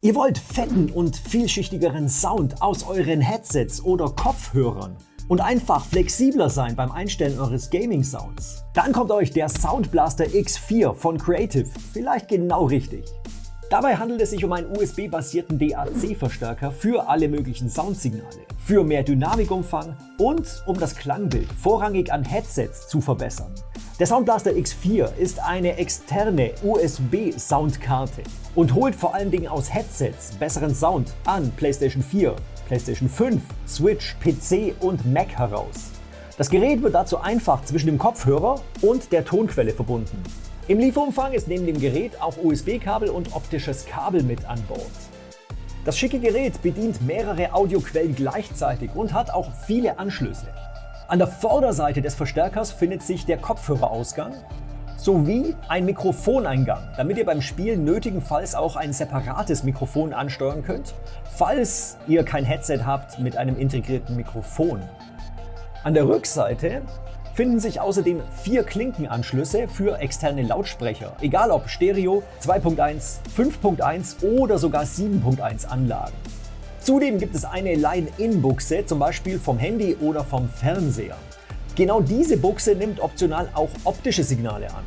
Ihr wollt fetten und vielschichtigeren Sound aus euren Headsets oder Kopfhörern und einfach flexibler sein beim Einstellen eures Gaming-Sounds? Dann kommt euch der Sound Blaster X4 von Creative vielleicht genau richtig. Dabei handelt es sich um einen USB-basierten DAC-Verstärker für alle möglichen Soundsignale, für mehr Dynamikumfang und um das Klangbild vorrangig an Headsets zu verbessern. Der Sound Blaster X4 ist eine externe USB-Soundkarte und holt vor allen Dingen aus Headsets besseren Sound an PlayStation 4, PlayStation 5, Switch, PC und Mac heraus. Das Gerät wird dazu einfach zwischen dem Kopfhörer und der Tonquelle verbunden. Im Lieferumfang ist neben dem Gerät auch USB-Kabel und optisches Kabel mit an Bord. Das schicke Gerät bedient mehrere Audioquellen gleichzeitig und hat auch viele Anschlüsse. An der Vorderseite des Verstärkers findet sich der Kopfhörerausgang sowie ein Mikrofoneingang, damit ihr beim Spielen nötigenfalls auch ein separates Mikrofon ansteuern könnt, falls ihr kein Headset habt mit einem integrierten Mikrofon. An der Rückseite finden sich außerdem 4 Klinkenanschlüsse für externe Lautsprecher, egal ob Stereo, 2.1, 5.1 oder sogar 7.1 Anlagen. Zudem gibt es eine Line-In-Buchse, zum Beispiel vom Handy oder vom Fernseher. Genau diese Buchse nimmt optional auch optische Signale an.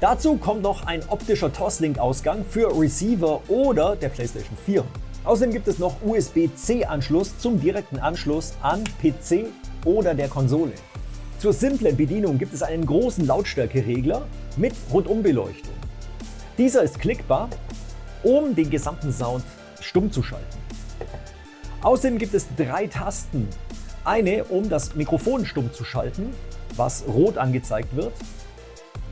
Dazu kommt noch ein optischer Toslink-Ausgang für Receiver oder der PlayStation 4. Außerdem gibt es noch USB-C-Anschluss zum direkten Anschluss an PC oder der Konsole. Zur simplen Bedienung gibt es einen großen Lautstärkeregler mit Rundumbeleuchtung. Dieser ist klickbar, um den gesamten Sound stumm zu schalten. Außerdem gibt es 3 Tasten. Eine, um das Mikrofon stumm zu schalten, was rot angezeigt wird.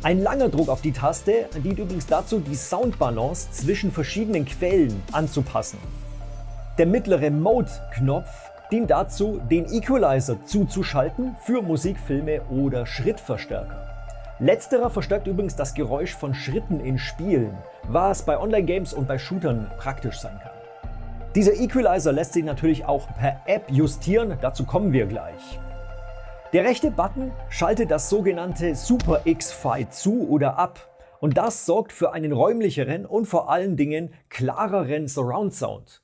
Ein langer Druck auf die Taste dient übrigens dazu, die Soundbalance zwischen verschiedenen Quellen anzupassen. Der mittlere Mode-Knopf dient dazu, den Equalizer zuzuschalten für Musik, Filme oder Schrittverstärker. Letzterer verstärkt übrigens das Geräusch von Schritten in Spielen, was bei Online-Games und bei Shootern praktisch sein kann. Dieser Equalizer lässt sich natürlich auch per App justieren, dazu kommen wir gleich. Der rechte Button schaltet das sogenannte Super X-Fi zu oder ab und das sorgt für einen räumlicheren und vor allen Dingen klareren Surround-Sound.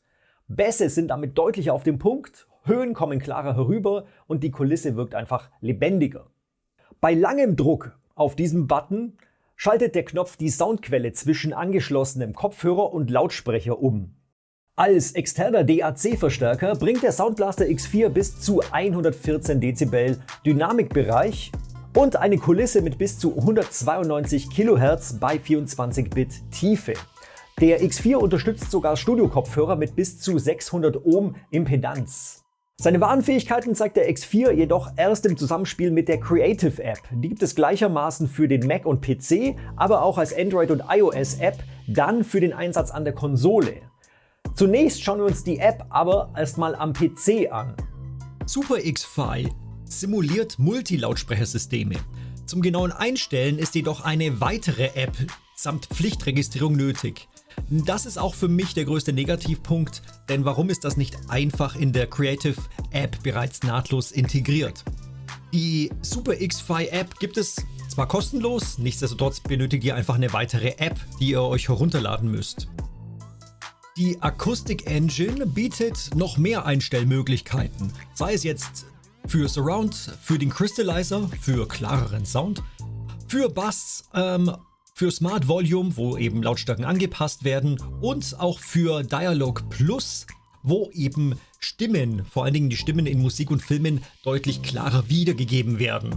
Bässe sind damit deutlicher auf dem Punkt, Höhen kommen klarer herüber und die Kulisse wirkt einfach lebendiger. Bei langem Druck auf diesem Button schaltet der Knopf die Soundquelle zwischen angeschlossenem Kopfhörer und Lautsprecher um. Als externer DAC-Verstärker bringt der Sound Blaster X4 bis zu 114 Dezibel Dynamikbereich und eine Kulisse mit bis zu 192 kHz bei 24-Bit Tiefe. Der X4 unterstützt sogar Studio-Kopfhörer mit bis zu 600 Ohm Impedanz. Seine wahren Fähigkeiten zeigt der X4 jedoch erst im Zusammenspiel mit der Creative App. Die gibt es gleichermaßen für den Mac und PC, aber auch als Android- und iOS-App, dann für den Einsatz an der Konsole. Zunächst schauen wir uns die App aber erstmal am PC an. Super X-Fi simuliert Multilautsprechersysteme. Zum genauen Einstellen ist jedoch eine weitere App samt Pflichtregistrierung nötig. Das ist auch für mich der größte Negativpunkt, denn warum ist das nicht einfach in der Creative App bereits nahtlos integriert? Die Super X-Fi App gibt es zwar kostenlos, nichtsdestotrotz benötigt ihr einfach eine weitere App, die ihr euch herunterladen müsst. Die Acoustic Engine bietet noch mehr Einstellmöglichkeiten, sei es jetzt für Surround, für den Crystallizer, für klareren Sound, für Bass, für Smart Volume, wo eben Lautstärken angepasst werden und auch für Dialog Plus, wo eben Stimmen, vor allen Dingen die Stimmen in Musik und Filmen, deutlich klarer wiedergegeben werden.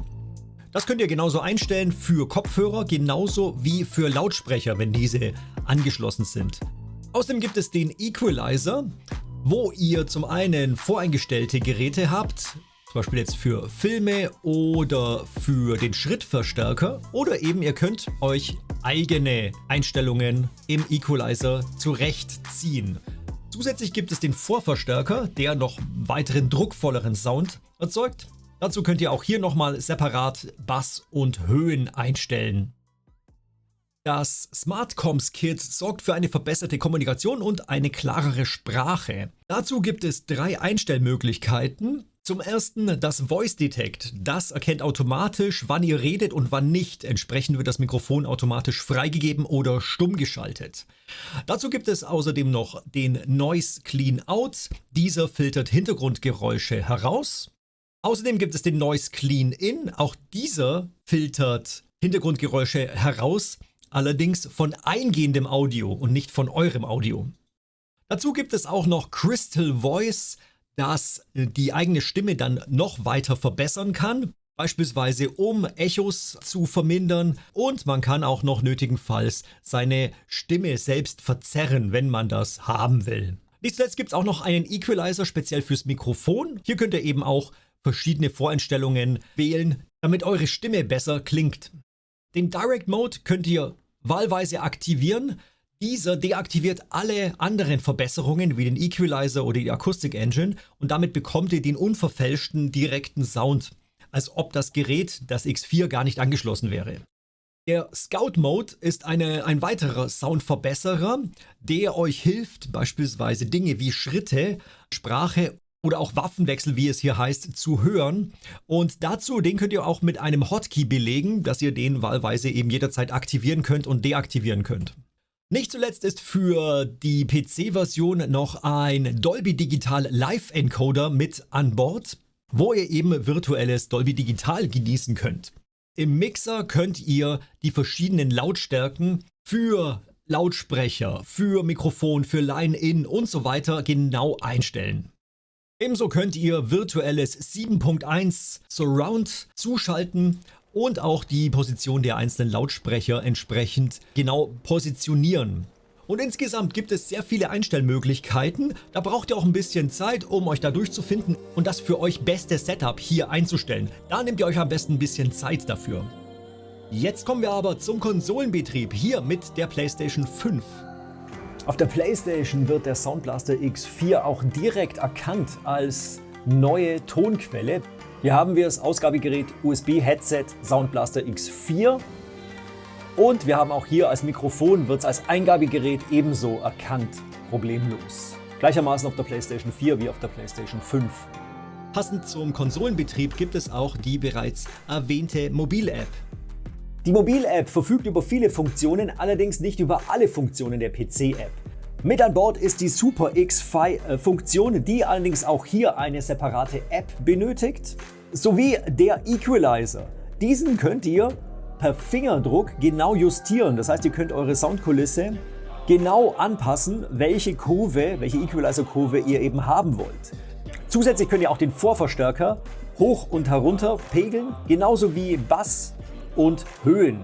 Das könnt ihr genauso einstellen für Kopfhörer, genauso wie für Lautsprecher, wenn diese angeschlossen sind. Außerdem gibt es den Equalizer, wo ihr zum einen voreingestellte Geräte habt, zum Beispiel jetzt für Filme oder für den Schrittverstärker, oder eben ihr könnt euch eigene Einstellungen im Equalizer zurechtziehen. Zusätzlich gibt es den Vorverstärker, der noch weiteren druckvolleren Sound erzeugt. Dazu könnt ihr auch hier nochmal separat Bass und Höhen einstellen. Das SmartComms Kit sorgt für eine verbesserte Kommunikation und eine klarere Sprache. Dazu gibt es 3 Einstellmöglichkeiten. Zum ersten das Voice Detect. Das erkennt automatisch, wann ihr redet und wann nicht. Entsprechend wird das Mikrofon automatisch freigegeben oder stumm geschaltet. Dazu gibt es außerdem noch den Noise Clean Out. Dieser filtert Hintergrundgeräusche heraus. Außerdem gibt es den Noise Clean In. Auch dieser filtert Hintergrundgeräusche heraus, allerdings von eingehendem Audio und nicht von eurem Audio. Dazu gibt es auch noch Crystal Voice, das die eigene Stimme dann noch weiter verbessern kann, beispielsweise um Echos zu vermindern, und man kann auch noch nötigenfalls seine Stimme selbst verzerren, wenn man das haben will. Nicht zuletzt gibt es auch noch einen Equalizer speziell fürs Mikrofon. Hier könnt ihr eben auch verschiedene Voreinstellungen wählen, damit eure Stimme besser klingt. Den Direct Mode könnt ihr wahlweise aktivieren. Dieser deaktiviert alle anderen Verbesserungen wie den Equalizer oder die Acoustic Engine und damit bekommt ihr den unverfälschten direkten Sound, als ob das Gerät, das X4, gar nicht angeschlossen wäre. Der Scout Mode ist ein weiterer Soundverbesserer, der euch hilft, beispielsweise Dinge wie Schritte, Sprache oder auch Waffenwechsel, wie es hier heißt, zu hören. Und dazu, den könnt ihr auch mit einem Hotkey belegen, dass ihr den wahlweise eben jederzeit aktivieren könnt und deaktivieren könnt. Nicht zuletzt ist für die PC-Version noch ein Dolby Digital Live Encoder mit an Bord, wo ihr eben virtuelles Dolby Digital genießen könnt. Im Mixer könnt ihr die verschiedenen Lautstärken für Lautsprecher, für Mikrofon, für Line-In und so weiter genau einstellen. Ebenso könnt ihr virtuelles 7.1 Surround zuschalten und auch die Position der einzelnen Lautsprecher entsprechend genau positionieren. Und insgesamt gibt es sehr viele Einstellmöglichkeiten. Da braucht ihr auch ein bisschen Zeit, um euch da durchzufinden und das für euch beste Setup hier einzustellen. Da nehmt ihr euch am besten ein bisschen Zeit dafür. Jetzt kommen wir aber zum Konsolenbetrieb hier mit der PlayStation 5. Auf der PlayStation wird der Sound Blaster X4 auch direkt erkannt als neue Tonquelle. Hier haben wir das Ausgabegerät USB-Headset Sound Blaster X4 und wir haben auch hier als Mikrofon, wird es als Eingabegerät ebenso erkannt, problemlos. Gleichermaßen auf der PlayStation 4 wie auf der PlayStation 5. Passend zum Konsolenbetrieb gibt es auch die bereits erwähnte Mobil-App. Die Mobil-App verfügt über viele Funktionen, allerdings nicht über alle Funktionen der PC-App. Mit an Bord ist die Super X-Fi-Funktion, die allerdings auch hier eine separate App benötigt, sowie der Equalizer. Diesen könnt ihr per Fingerdruck genau justieren, das heißt, ihr könnt eure Soundkulisse genau anpassen, welche Equalizer-Kurve ihr eben haben wollt. Zusätzlich könnt ihr auch den Vorverstärker hoch und herunter pegeln, genauso wie Bass und Höhen.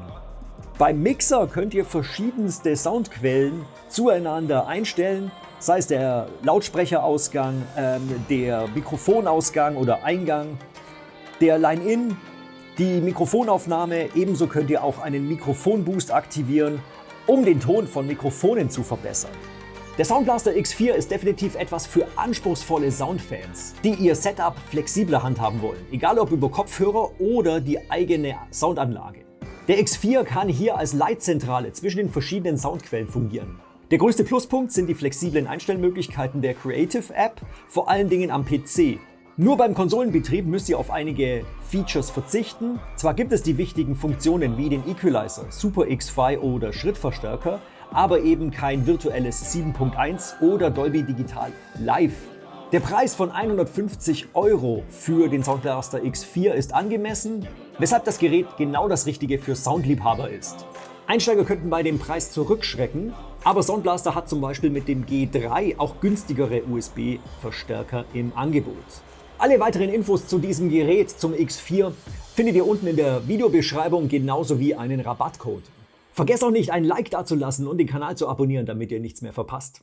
Beim Mixer könnt ihr verschiedenste Soundquellen zueinander einstellen, sei es der Lautsprecherausgang, der Mikrofonausgang oder Eingang, der Line-In, die Mikrofonaufnahme. Ebenso könnt ihr auch einen Mikrofonboost aktivieren, um den Ton von Mikrofonen zu verbessern. Der Sound Blaster X4 ist definitiv etwas für anspruchsvolle Soundfans, die ihr Setup flexibler handhaben wollen, egal ob über Kopfhörer oder die eigene Soundanlage. Der X4 kann hier als Leitzentrale zwischen den verschiedenen Soundquellen fungieren. Der größte Pluspunkt sind die flexiblen Einstellmöglichkeiten der Creative App, vor allen Dingen am PC. Nur beim Konsolenbetrieb müsst ihr auf einige Features verzichten. Zwar gibt es die wichtigen Funktionen wie den Equalizer, Super X-Fi oder Schrittverstärker, aber eben kein virtuelles 7.1 oder Dolby Digital Live. Der Preis von 150 € für den Sound Blaster X4 ist angemessen, weshalb das Gerät genau das Richtige für Soundliebhaber ist. Einsteiger könnten bei dem Preis zurückschrecken, aber Sound Blaster hat zum Beispiel mit dem G3 auch günstigere USB-Verstärker im Angebot. Alle weiteren Infos zu diesem Gerät, zum X4, findet ihr unten in der Videobeschreibung, genauso wie einen Rabattcode. Vergesst auch nicht, ein Like dazulassen und den Kanal zu abonnieren, damit ihr nichts mehr verpasst.